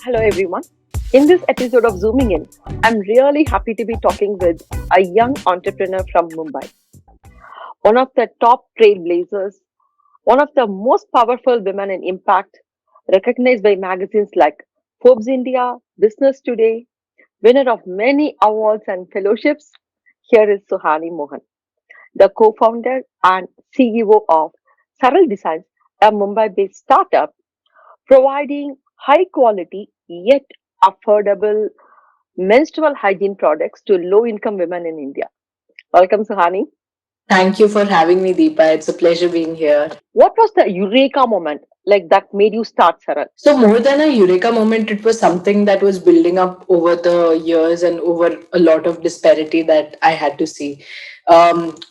Hello, everyone. In this episode of Zooming In, I'm really happy to be talking with a young entrepreneur from Mumbai, one of the top trailblazers, one of the most powerful women in impact, recognized by magazines like Forbes India, Business Today, winner of many awards and fellowships. Here is Suhani Mohan, the co founder and CEO of Saral Designs, a Mumbai based startup providing high quality yet affordable menstrual hygiene products to low income women in India. Welcome, Suhani. Thank you for having me, Deepa. It's a pleasure being here. What was the eureka moment like that made you start Saral? So, more than a eureka moment, it was something that was building up over the years and over a lot of disparity that I had to see.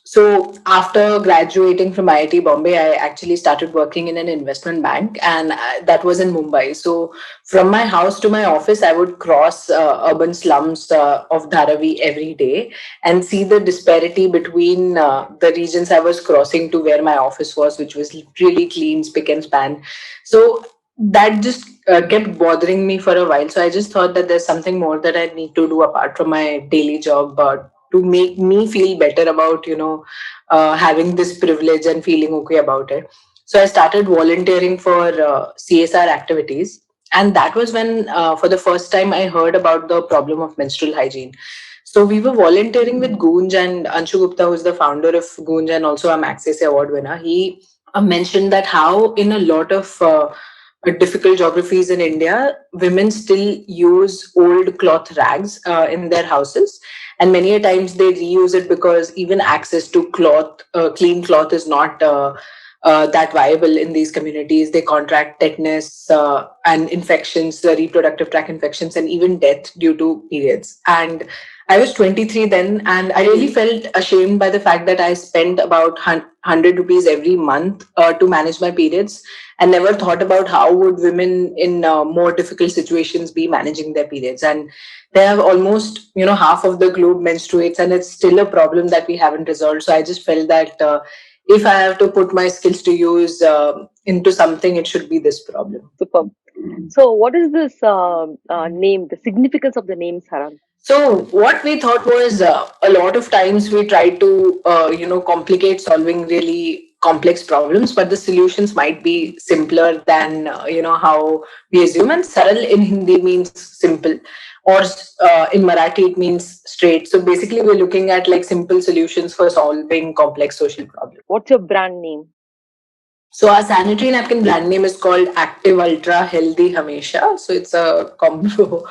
So, after graduating from IIT Bombay, I actually started working in an investment bank, and that was in Mumbai. So, from my house to my office, I would cross urban slums of Dharavi every day and see the disparity between the regions I was crossing to where my office was, which was really clean, spick and span. So that just kept bothering me for a while. So I just thought that there's something more that I need to do apart from my daily job to make me feel better about, having this privilege and feeling okay about it. So I started volunteering for CSR activities. And that was when, for the first time, I heard about the problem of menstrual hygiene. So we were volunteering with Goonj, and Anshu Gupta, who's the founder of Goonj and also a Maxis Award winner. He mentioned that how in a lot of difficult geographies in India, women still use old cloth rags in their houses. And many a times they reuse it because even access to cloth, clean cloth, is not that viable in these communities. They contract tetanus and infections, reproductive tract infections, and even death due to periods. And I was 23 then, and I really felt ashamed by the fact that I spent about 100 rupees every month to manage my periods, and never thought about how would women in more difficult situations be managing their periods. And they have almost, half of the globe menstruates, and it's still a problem that we haven't resolved. So I just felt that if I have to put my skills to use into something, it should be this problem. Superb. So, what is this name, the significance of the name Saral? So what we thought was a lot of times we try to complicate solving really complex problems, but the solutions might be simpler than how we assume. And saral in Hindi means simple, or in Marathi it means straight. So basically, we're looking at like simple solutions for solving complex social problems. What's your brand name? So our sanitary napkin brand name is called Active Ultra Healthy Hamesha. So it's a combo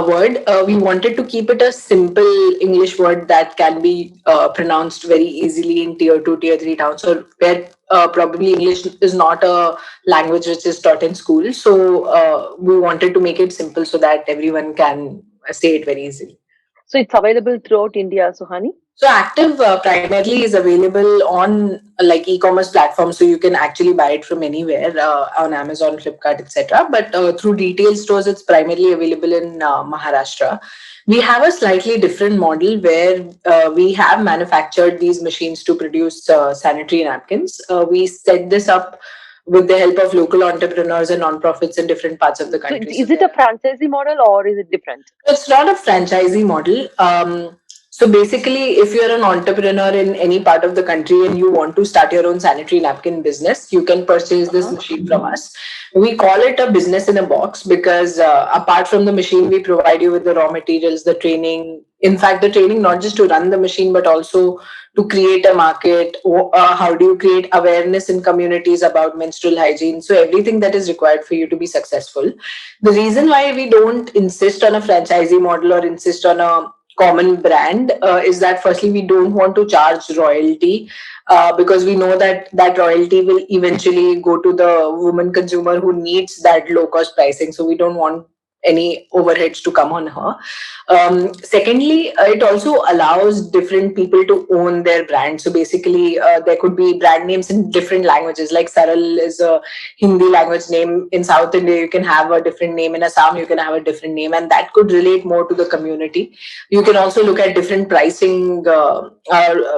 word. We wanted to keep it a simple English word that can be pronounced very easily in tier 2, tier 3 towns, or where probably English is not a language which is taught in school. So we wanted to make it simple so that everyone can say it very easily. So, it's available throughout India, Suhani? So Active primarily is available on like e-commerce platforms, so you can actually buy it from anywhere on Amazon, Flipkart, etc. But through retail stores, it's primarily available in Maharashtra. We have a slightly different model where we have manufactured these machines to produce sanitary napkins. We set this up with the help of local entrepreneurs and nonprofits in different parts of the So, country. is it a franchisee model or is it different? It's not a franchisee model. So basically, if you're an entrepreneur in any part of the country and you want to start your own sanitary napkin business, you can purchase this machine from us. We call it a business in a box because apart from the machine, we provide you with the raw materials, the training. In fact, the training not just to run the machine, but also to create a market. How do you create awareness in communities about menstrual hygiene? So everything that is required for you to be successful. The reason why we don't insist on a franchisee model or insist on a common brand is that firstly we don't want to charge royalty because we know that that royalty will eventually go to the woman consumer who needs that low cost pricing. So we don't want any overheads to come on her. Secondly, it also allows different people to own their brand. So basically, there could be brand names in different languages. Like Saral is a Hindi language name. In South India, you can have a different name. In Assam, you can have a different name, and that could relate more to the community. You can also look at different pricing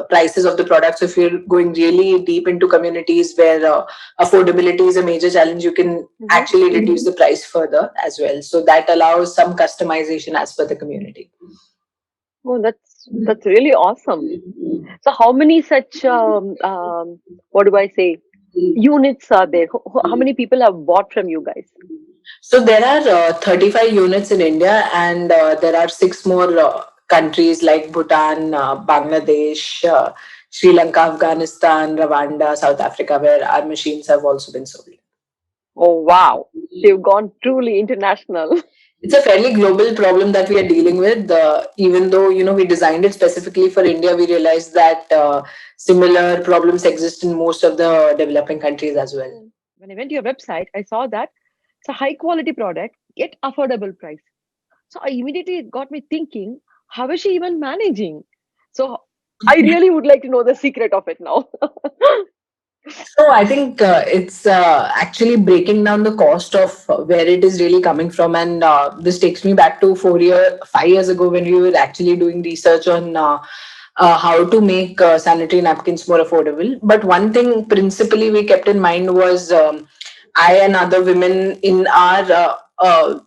prices of the products. If you're going really deep into communities where affordability is a major challenge, you can Mm-hmm. actually reduce the price further as well. So that allows some customization as per the community. Oh, that's really awesome. So, how many such what do I say units are there? How many people have bought from you guys? So there are 35 units in India, and there are six more countries like Bhutan, Bangladesh, Sri Lanka, Afghanistan, Rwanda, South Africa, where our machines have also been sold. Oh, wow! So you've gone truly international. It's a fairly global problem that we are dealing with. Even though we designed it specifically for India, we realized that similar problems exist in most of the developing countries as well. So when I went to your website, I saw that it's a high quality product, yet affordable price. So I immediately got me thinking, how is she even managing? So I really would like to know the secret of it now. So I think it's actually breaking down the cost of where it is really coming from, and this takes me back to 5 years ago when we were actually doing research on how to make sanitary napkins more affordable. But one thing principally we kept in mind was I and other women in our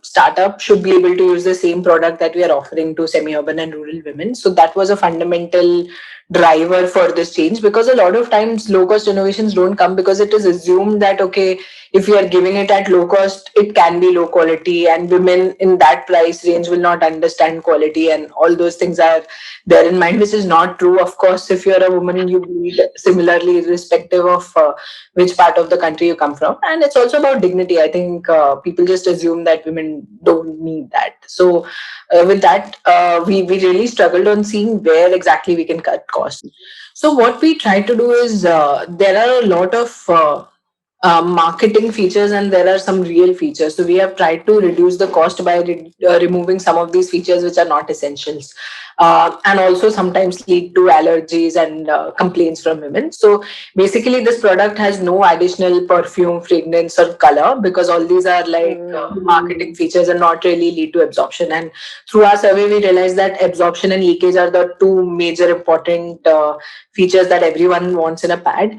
startup should be able to use the same product that we are offering to semi-urban and rural women. So that was a fundamental driver for this change, because a lot of times low cost innovations don't come because it is assumed that okay, if you are giving it at low cost, it can be low quality, and women in that price range will not understand quality, and all those things are there in mind, which is not true. Of course, if you're a woman, you bleed similarly irrespective of which part of the country you come from. And it's also about dignity. I think people just assume that women don't need that. So with that, we really struggled on seeing where exactly we can cut costs. So what we try to do is there are a lot of marketing features, and there are some real features. So we have tried to reduce the cost by removing some of these features which are not essentials, and also sometimes lead to allergies and complaints from women. So basically, this product has no additional perfume, fragrance, or color, because all these are like Mm. marketing features and not really lead to absorption. And through our survey, we realized that absorption and leakage are the two major important features that everyone wants in a pad.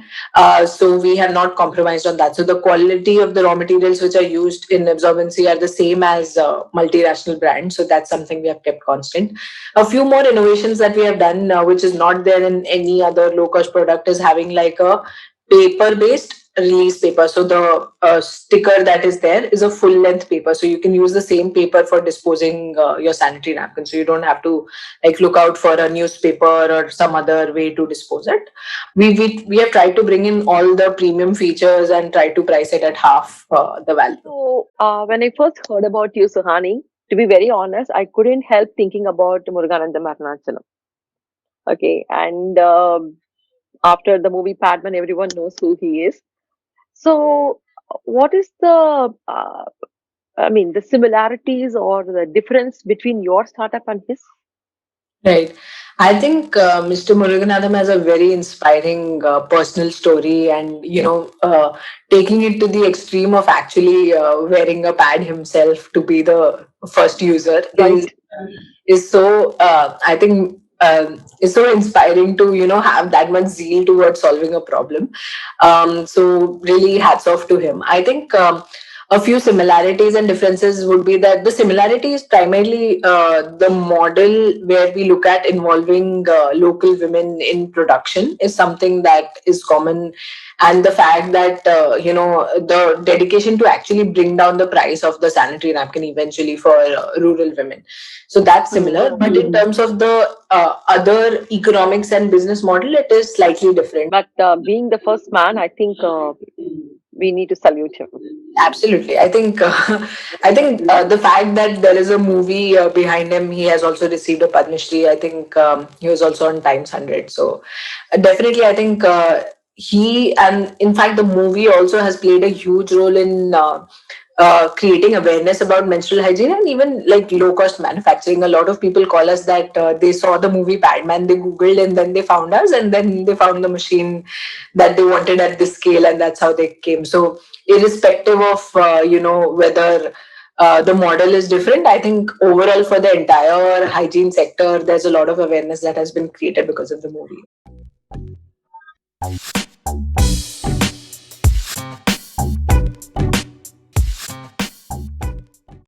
So we have not compromised on that. So the quality of the raw materials which are used in absorbency are the same as multinational brands. So that's something we have kept constant. A few more innovations that we have done, which is not there in any other low cost product, is having like a paper based release paper. So the sticker that is there is a full length paper, so you can use the same paper for disposing your sanitary napkin, so you don't have to like look out for a newspaper or some other way to dispose it. We have tried to bring in all the premium features and try to price it at half the value. So when I first heard about you, Suhani, to be very honest, I couldn't help thinking about Murugananda Marunachalam. Okay, and after the movie Padman, everyone knows who he is. So, what is the, I mean, the similarities or the difference between your startup and his? Right. I think Mr. Muruganathan has a very inspiring personal story, and taking it to the extreme of actually wearing a pad himself to be the first user Right. is so I think is so inspiring to have that much zeal towards solving a problem. So really hats off to him. I think a few similarities and differences would be that the similarity is primarily the model where we look at involving local women in production is something that is common, and the fact that the dedication to actually bring down the price of the sanitary napkin eventually for rural women. So that's Mm. similar, but in terms of the other economics and business model, it is slightly different. But being the first man, I think we need to salute him. Absolutely, I think I think the fact that there is a movie behind him, he has also received a Padma Shri. I think he was also on Times 100. So definitely, I think he, and in fact, the movie also has played a huge role in creating awareness about menstrual hygiene, and even like low cost manufacturing. A lot of people call us that they saw the movie Padman, they googled and then they found us, and then they found the machine that they wanted at this scale, and that's how they came. So irrespective of whether the model is different, I think overall for the entire hygiene sector, there's a lot of awareness that has been created because of the movie.